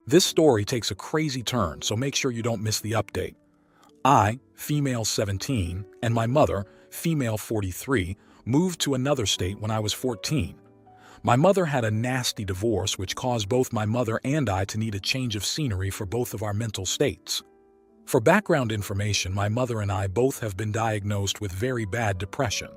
This story takes a crazy turn, so make sure you don't miss the update. I, female 17, and my mother, female 43, moved to another state when I was 14. My mother had a nasty divorce which caused both my mother and I to need a change of scenery for both of our mental states. For background information, my mother and I both have been diagnosed with very bad depression.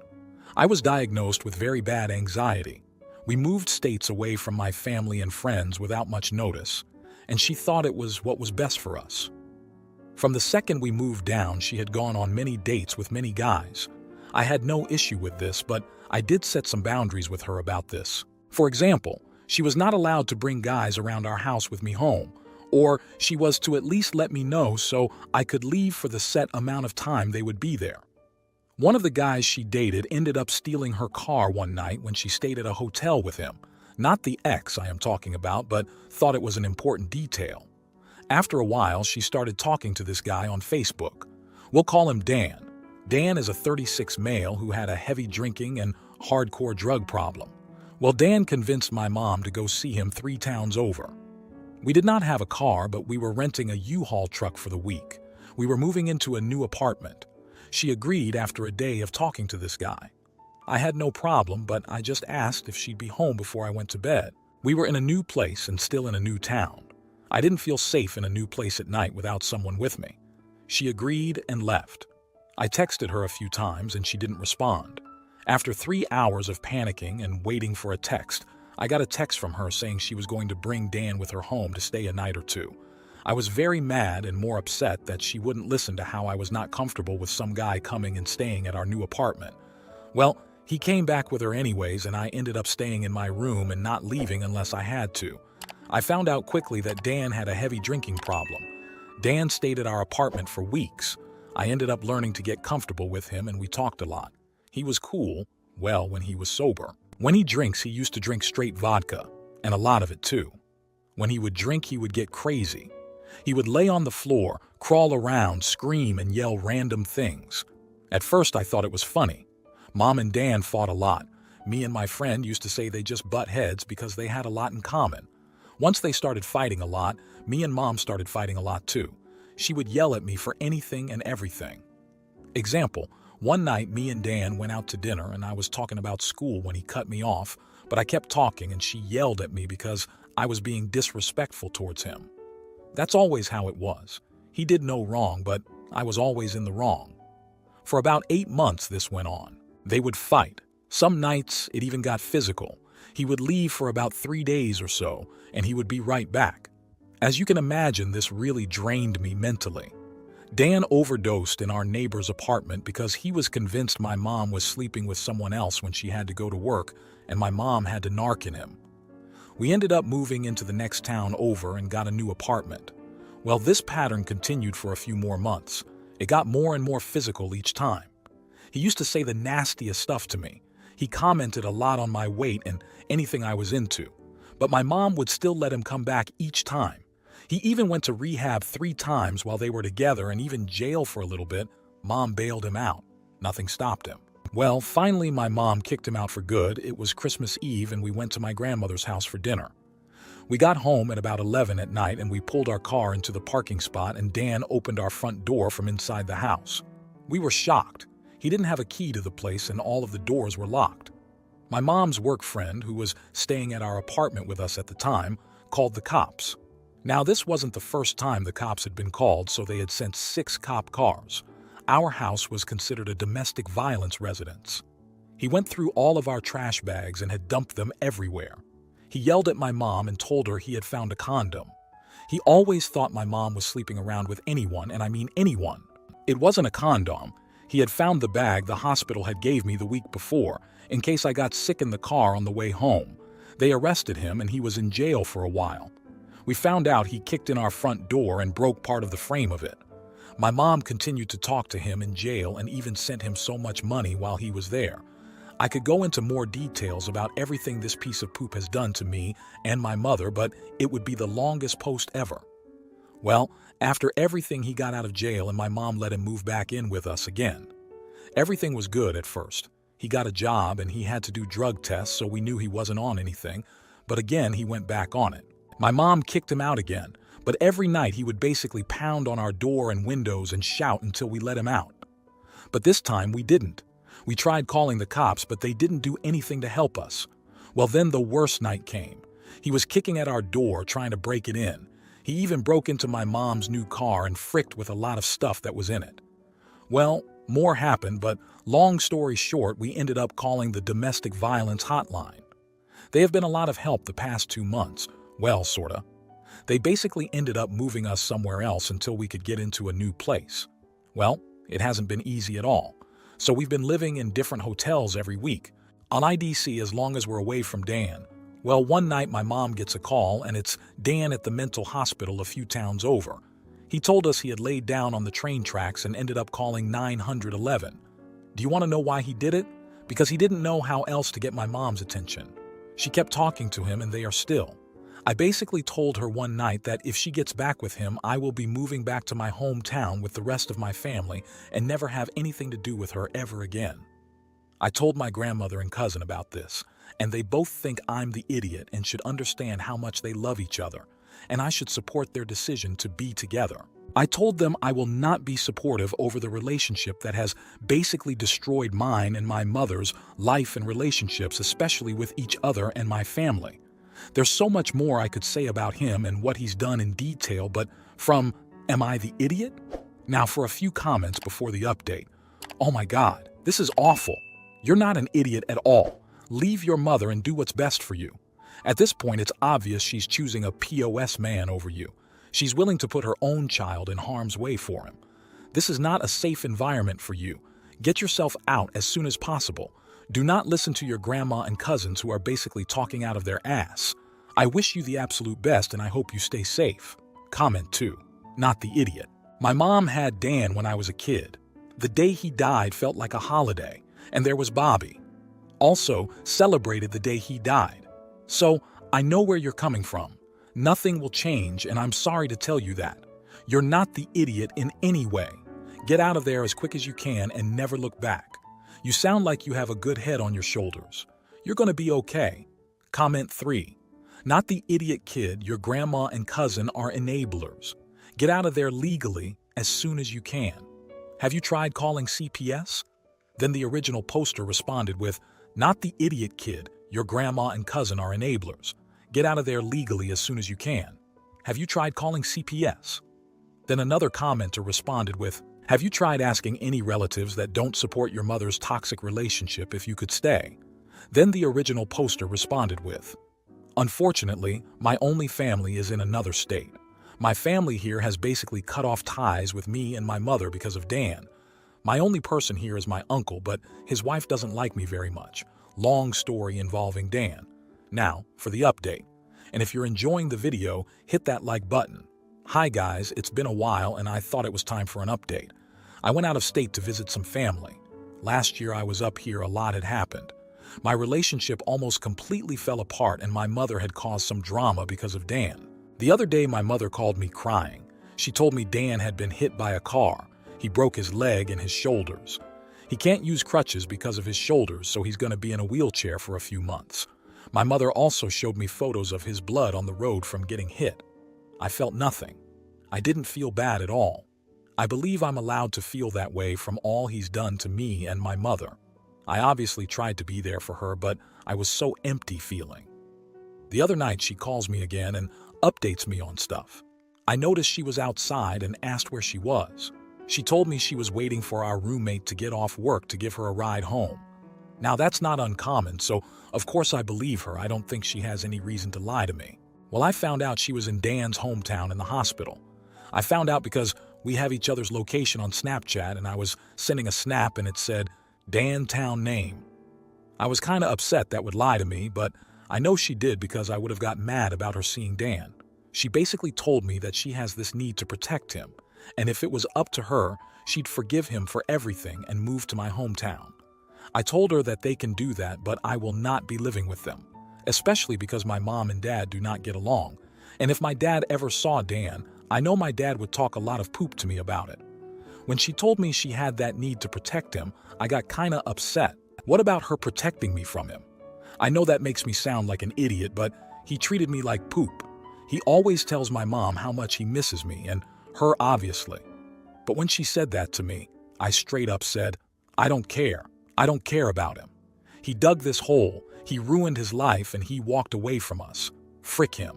I was diagnosed with very bad anxiety. We moved states away from my family and friends without much notice, and she thought it was what was best for us. From the second we moved down, she had gone on many dates with many guys. I had no issue with this, but I did set some boundaries with her about this. For example, she was not allowed to bring guys around our house with me home, or she was to at least let me know so I could leave for the set amount of time they would be there. One of the guys she dated ended up stealing her car one night when she stayed at a hotel with him. Not the ex I am talking about, but thought it was an important detail. After a while, she started talking to this guy on Facebook. We'll call him Dan. Dan is a 36 male who had a heavy drinking and hardcore drug problem. Well, Dan convinced my mom to go see him 3 towns over. We did not have a car, but we were renting a U-Haul truck for the week. We were moving into a new apartment. She agreed after a day of talking to this guy. I had no problem, but I just asked if she'd be home before I went to bed. We were in a new place and still in a new town. I didn't feel safe in a new place at night without someone with me. She agreed and left. I texted her a few times and she didn't respond. After 3 hours of panicking and waiting for a text, I got a text from her saying she was going to bring Dan with her home to stay a night or two. I was very mad and more upset that she wouldn't listen to how I was not comfortable with some guy coming and staying at our new apartment. Well, he came back with her anyways, and I ended up staying in my room and not leaving unless I had to. I found out quickly that Dan had a heavy drinking problem. Dan stayed at our apartment for weeks. I ended up learning to get comfortable with him and we talked a lot. He was cool, well, when he was sober. When he drinks, he used to drink straight vodka, and a lot of it too. When he would drink, he would get crazy. He would lay on the floor, crawl around, scream, and yell random things. At first, I thought it was funny. Mom and Dan fought a lot. Me and my friend used to say they just butt heads because they had a lot in common. Once they started fighting a lot, me and Mom started fighting a lot too. She would yell at me for anything and everything. Example, one night me and Dan went out to dinner and I was talking about school when he cut me off, but I kept talking and she yelled at me because I was being disrespectful towards him. That's always how it was. He did no wrong, but I was always in the wrong. For about 8 months this went on. They would fight. Some nights it even got physical. He would leave for about 3 days or so, and he would be right back. As you can imagine, this really drained me mentally. Dan overdosed in our neighbor's apartment because he was convinced my mom was sleeping with someone else when she had to go to work, and my mom had to narc in him. We ended up moving into the next town over and got a new apartment. Well, this pattern continued for a few more months. It got more and more physical each time. He used to say the nastiest stuff to me. He commented a lot on my weight and anything I was into. But my mom would still let him come back each time. He even went to rehab 3 times while they were together and even jail for a little bit. Mom bailed him out. Nothing stopped him. Well, finally my mom kicked him out for good. It was Christmas Eve and we went to my grandmother's house for dinner. We got home at about 11 at night and we pulled our car into the parking spot and Dan opened our front door from inside the house. We were shocked. He didn't have a key to the place and all of the doors were locked. My mom's work friend, who was staying at our apartment with us at the time, called the cops. Now, this wasn't the first time the cops had been called, so they had sent 6 cop cars. Our house was considered a domestic violence residence. He went through all of our trash bags and had dumped them everywhere. He yelled at my mom and told her he had found a condom. He always thought my mom was sleeping around with anyone, and I mean anyone. It wasn't a condom. He had found the bag the hospital had gave me the week before, in case I got sick in the car on the way home. They arrested him and he was in jail for a while. We found out he kicked in our front door and broke part of the frame of it. My mom continued to talk to him in jail and even sent him so much money while he was there. I could go into more details about everything this piece of poop has done to me and my mother, but it would be the longest post ever. Well, after everything, he got out of jail and my mom let him move back in with us again. Everything was good at first. He got a job and he had to do drug tests, so we knew he wasn't on anything, but again he went back on it. My mom kicked him out again, but every night he would basically pound on our door and windows and shout until we let him out. But this time we didn't. We tried calling the cops, but they didn't do anything to help us. Well, then the worst night came. He was kicking at our door, trying to break it in. He even broke into my mom's new car and fricked with a lot of stuff that was in it. Well, more happened, but long story short, we ended up calling the domestic violence hotline. They have been a lot of help the past 2 months. Well, sorta. They basically ended up moving us somewhere else until we could get into a new place. Well, it hasn't been easy at all. So we've been living in different hotels every week, on IDC as long as we're away from Dan. Well, one night my mom gets a call and it's Dan at the mental hospital a few towns over. He told us he had laid down on the train tracks and ended up calling 911. Do you want to know why he did it? Because he didn't know how else to get my mom's attention. She kept talking to him and they are still. I basically told her one night that if she gets back with him, I will be moving back to my hometown with the rest of my family and never have anything to do with her ever again. I told my grandmother and cousin about this, and they both think I'm the idiot and should understand how much they love each other, and I should support their decision to be together. I told them I will not be supportive over the relationship that has basically destroyed mine and my mother's life and relationships, especially with each other and my family. There's so much more I could say about him and what he's done in detail, but from am I the idiot? Now for a few comments before the update. Oh my God, this is awful. You're not an idiot at all. Leave your mother and do what's best for you. At this point, it's obvious she's choosing a POS man over you. She's willing to put her own child in harm's way for him. This is not a safe environment for you. Get yourself out as soon as possible. Do not listen to your grandma and cousins who are basically talking out of their ass. I wish you the absolute best and I hope you stay safe. Comment 2. Not the idiot. My mom had Dan when I was a kid. The day he died felt like a holiday, and there was Bobby. Also celebrated the day he died. So I know where you're coming from. Nothing will change, and I'm sorry to tell you that. You're not the idiot in any way. Get out of there as quick as you can and never look back. You sound like you have a good head on your shoulders. You're going to be okay. Comment 3. Not the idiot kid, your grandma and cousin are enablers. Get out of there legally as soon as you can. Have you tried calling CPS? Then the original poster responded with, not the idiot kid, your grandma and cousin are enablers. Get out of there legally as soon as you can. Have you tried calling CPS? Then another commenter responded with, have you tried asking any relatives that don't support your mother's toxic relationship if you could stay? Then the original poster responded with, unfortunately, my only family is in another state. My family here has basically cut off ties with me and my mother because of Dan. My only person here is my uncle, but his wife doesn't like me very much. Long story involving Dan. Now, for the update. And if you're enjoying the video, hit that like button. Hi guys, it's been a while and I thought it was time for an update. I went out of state to visit some family. Last year I was up here, a lot had happened. My relationship almost completely fell apart and my mother had caused some drama because of Dan. The other day my mother called me crying. She told me Dan had been hit by a car. He broke his leg and his shoulders. He can't use crutches because of his shoulders, so he's going to be in a wheelchair for a few months. My mother also showed me photos of his blood on the road from getting hit. I felt nothing. I didn't feel bad at all. I believe I'm allowed to feel that way from all he's done to me and my mother. I obviously tried to be there for her, but I was so empty feeling. The other night she calls me again and updates me on stuff. I noticed she was outside and asked where she was. She told me she was waiting for our roommate to get off work to give her a ride home. Now that's not uncommon, so of course I believe her. I don't think she has any reason to lie to me. Well, I found out she was in Dan's hometown in the hospital. I found out because we have each other's location on Snapchat and I was sending a snap and it said, Dan town name. I was kind of upset that would lie to me, but I know she did because I would have got mad about her seeing Dan. She basically told me that she has this need to protect him, and if it was up to her, she'd forgive him for everything and move to my hometown. I told her that they can do that, but I will not be living with them, especially because my mom and dad do not get along, and if my dad ever saw Dan, I know my dad would talk a lot of poop to me about it. When she told me she had that need to protect him, I got kinda upset. What about her protecting me from him? I know that makes me sound like an idiot, but he treated me like poop. He always tells my mom how much he misses me, and her obviously. But when she said that to me, I straight up said, I don't care. I don't care about him. He dug this hole, he ruined his life, and he walked away from us. Frick him.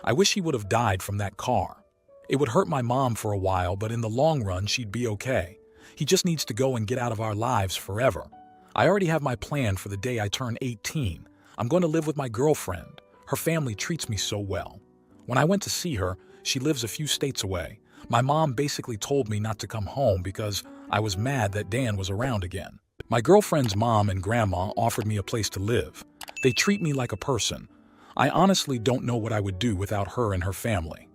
I wish he would have died from that car. It would hurt my mom for a while, but in the long run, she'd be okay. He just needs to go and get out of our lives forever. I already have my plan for the day I turn 18. I'm going to live with my girlfriend. Her family treats me so well. When I went to see her, she lives a few states away. My mom basically told me not to come home because I was mad that Dan was around again. My girlfriend's mom and grandma offered me a place to live. They treat me like a person. I honestly don't know what I would do without her and her family.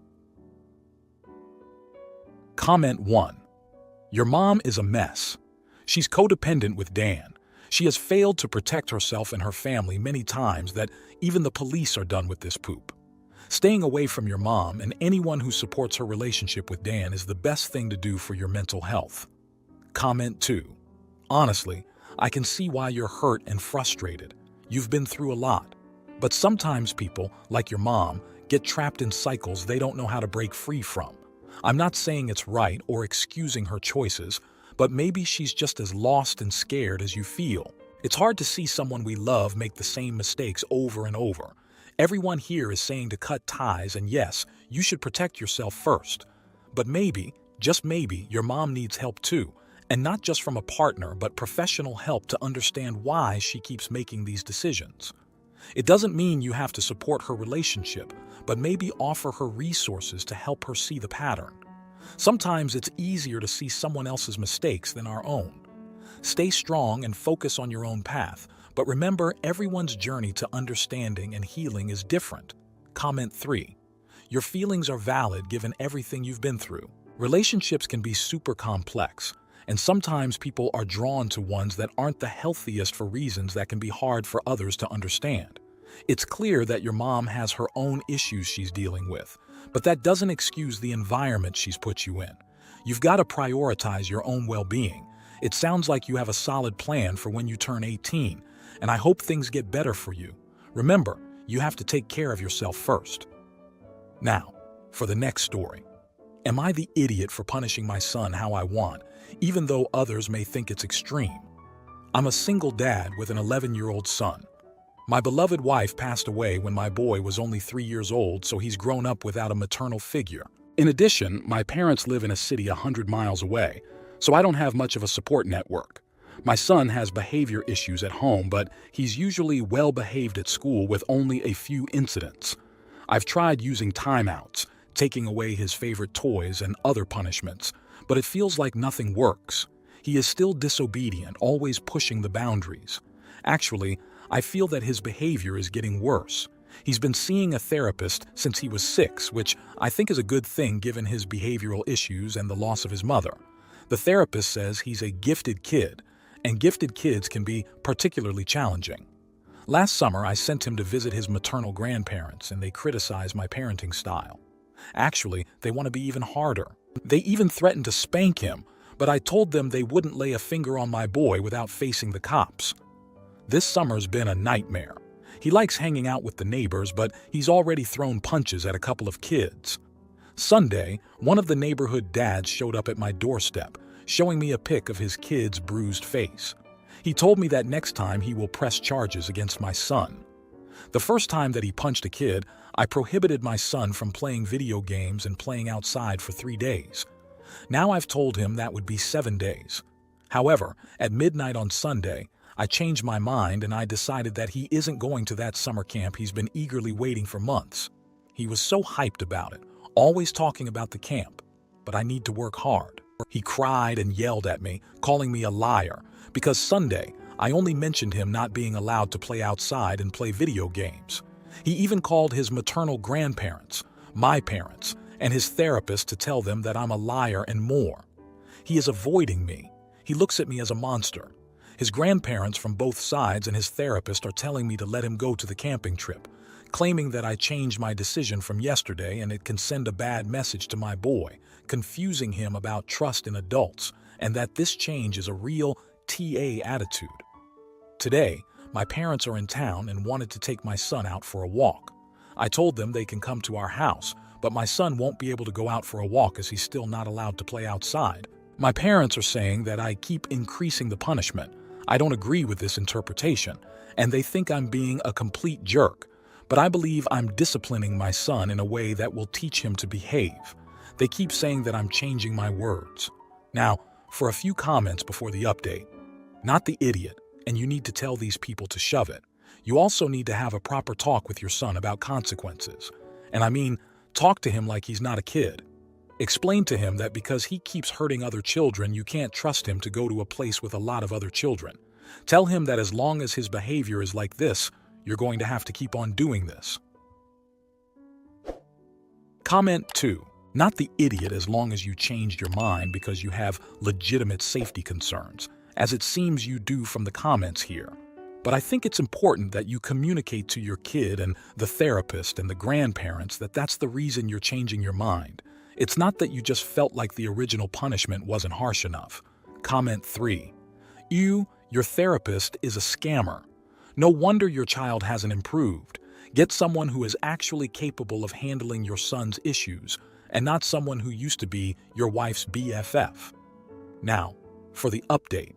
Comment 1. Your mom is a mess. She's codependent with Dan. She has failed to protect herself and her family many times that even the police are done with this poop. Staying away from your mom and anyone who supports her relationship with Dan is the best thing to do for your mental health. Comment 2. Honestly, I can see why you're hurt and frustrated. You've been through a lot. But sometimes people, like your mom, get trapped in cycles they don't know how to break free from. I'm not saying it's right or excusing her choices, but maybe she's just as lost and scared as you feel. It's hard to see someone we love make the same mistakes over and over. Everyone here is saying to cut ties, and yes, you should protect yourself first. But maybe, just maybe, your mom needs help too, and not just from a partner, but professional help to understand why she keeps making these decisions. It doesn't mean you have to support her relationship, but maybe offer her resources to help her see the pattern. Sometimes it's easier to see someone else's mistakes than our own. Stay strong and focus on your own path, but remember everyone's journey to understanding and healing is different. Comment 3. Your feelings are valid given everything you've been through. Relationships can be super complex, and sometimes people are drawn to ones that aren't the healthiest for reasons that can be hard for others to understand. It's clear that your mom has her own issues she's dealing with, but that doesn't excuse the environment she's put you in. You've got to prioritize your own well-being. It sounds like you have a solid plan for when you turn 18, and I hope things get better for you. Remember, you have to take care of yourself first. Now, for the next story. Am I the idiot for punishing my son how I want, even though others may think it's extreme? I'm a single dad with an 11-year-old son. My beloved wife passed away when my boy was only 3 years old, so he's grown up without a maternal figure. In addition, my parents live in a city 100 miles away, so I don't have much of a support network. My son has behavior issues at home, but he's usually well behaved at school with only a few incidents. I've tried using timeouts, taking away his favorite toys and other punishments, but it feels like nothing works. He is still disobedient, always pushing the boundaries. Actually, I feel that his behavior is getting worse. He's been seeing a therapist since he was 6, which I think is a good thing given his behavioral issues and the loss of his mother. The therapist says he's a gifted kid, and gifted kids can be particularly challenging. Last summer, I sent him to visit his maternal grandparents, and they criticized my parenting style. Actually, they want to be even harder. They even threatened to spank him, but I told them they wouldn't lay a finger on my boy without facing the cops. This summer's been a nightmare. He likes hanging out with the neighbors, but he's already thrown punches at a couple of kids. Sunday, one of the neighborhood dads showed up at my doorstep, showing me a pic of his kid's bruised face. He told me that next time he will press charges against my son. The first time that he punched a kid, I prohibited my son from playing video games and playing outside for 3 days. Now I've told him that would be 7 days. However, at midnight on Sunday, I changed my mind and I decided that he isn't going to that summer camp he's been eagerly waiting for months. He was so hyped about it, always talking about the camp, but I need to work hard. He cried and yelled at me, calling me a liar, because Sunday I only mentioned him not being allowed to play outside and play video games. He even called his maternal grandparents, my parents, and his therapist to tell them that I'm a liar and more. He is avoiding me. He looks at me as a monster. His grandparents from both sides and his therapist are telling me to let him go to the camping trip, claiming that I changed my decision from yesterday and it can send a bad message to my boy, confusing him about trust in adults, and that this change is a real TA attitude. Today, my parents are in town and wanted to take my son out for a walk. I told them they can come to our house, but my son won't be able to go out for a walk as he's still not allowed to play outside. My parents are saying that I keep increasing the punishment. I don't agree with this interpretation, and they think I'm being a complete jerk. But I believe I'm disciplining my son in a way that will teach him to behave. They keep saying that I'm changing my words. Now, for a few comments before the update. Not the idiot, and you need to tell these people to shove it. You also need to have a proper talk with your son about consequences. And I mean, talk to him like he's not a kid. Explain to him that because he keeps hurting other children, you can't trust him to go to a place with a lot of other children. Tell him that as long as his behavior is like this, you're going to have to keep on doing this. Comment 2. Not the idiot as long as you changed your mind because you have legitimate safety concerns, as it seems you do from the comments here. But I think it's important that you communicate to your kid and the therapist and the grandparents that that's the reason you're changing your mind. It's not that you just felt like the original punishment wasn't harsh enough. Comment 3. Your therapist is a scammer. No wonder your child hasn't improved. Get someone who is actually capable of handling your son's issues and not someone who used to be your wife's BFF. Now, for the update.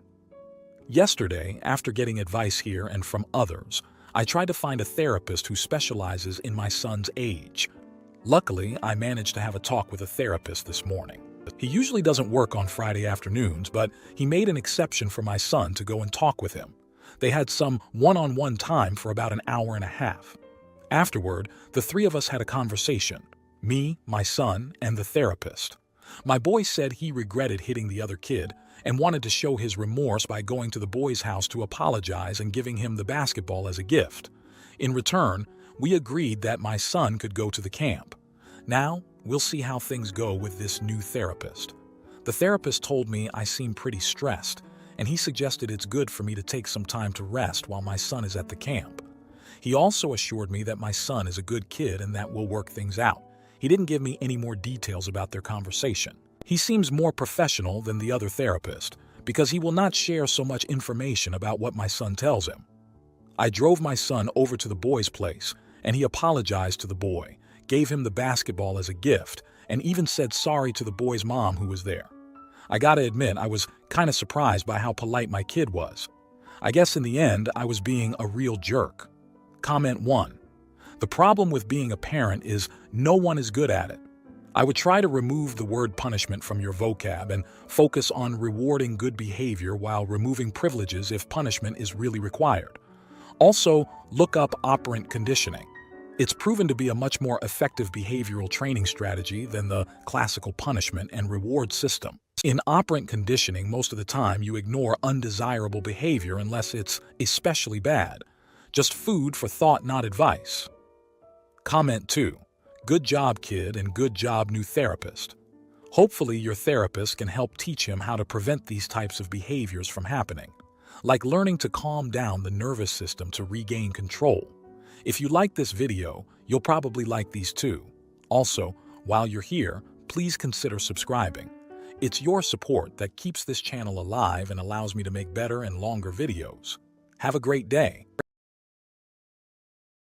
Yesterday, after getting advice here and from others, I tried to find a therapist who specializes in my son's age. Luckily, I managed to have a talk with a therapist this morning. He usually doesn't work on Friday afternoons, but he made an exception for my son to go and talk with him. They had some one-on-one time for about an hour and a half. Afterward, the three of us had a conversation. Me, my son, and the therapist. My boy said he regretted hitting the other kid and wanted to show his remorse by going to the boy's house to apologize and giving him the basketball as a gift. In return, we agreed that my son could go to the camp. Now, we'll see how things go with this new therapist. The therapist told me I seem pretty stressed, and he suggested it's good for me to take some time to rest while my son is at the camp. He also assured me that my son is a good kid and that we'll work things out. He didn't give me any more details about their conversation. He seems more professional than the other therapist because he will not share so much information about what my son tells him. I drove my son over to the boy's place, and he apologized to the boy, gave him the basketball as a gift, and even said sorry to the boy's mom who was there. I gotta admit, I was kinda surprised by how polite my kid was. I guess in the end, I was being a real jerk. Comment 1. The problem with being a parent is no one is good at it. I would try to remove the word punishment from your vocab and focus on rewarding good behavior while removing privileges if punishment is really required. Also, look up operant conditioning. It's proven to be a much more effective behavioral training strategy than the classical punishment and reward system. In operant conditioning, most of the time you ignore undesirable behavior unless it's especially bad. Just food for thought, not advice. Comment 2. Good job, kid, and good job, new therapist. Hopefully your therapist can help teach him how to prevent these types of behaviors from happening, like learning to calm down the nervous system to regain control. If you like this video, you'll probably like these too. Also, while you're here, please consider subscribing. It's your support that keeps this channel alive and allows me to make better and longer videos. Have a great day.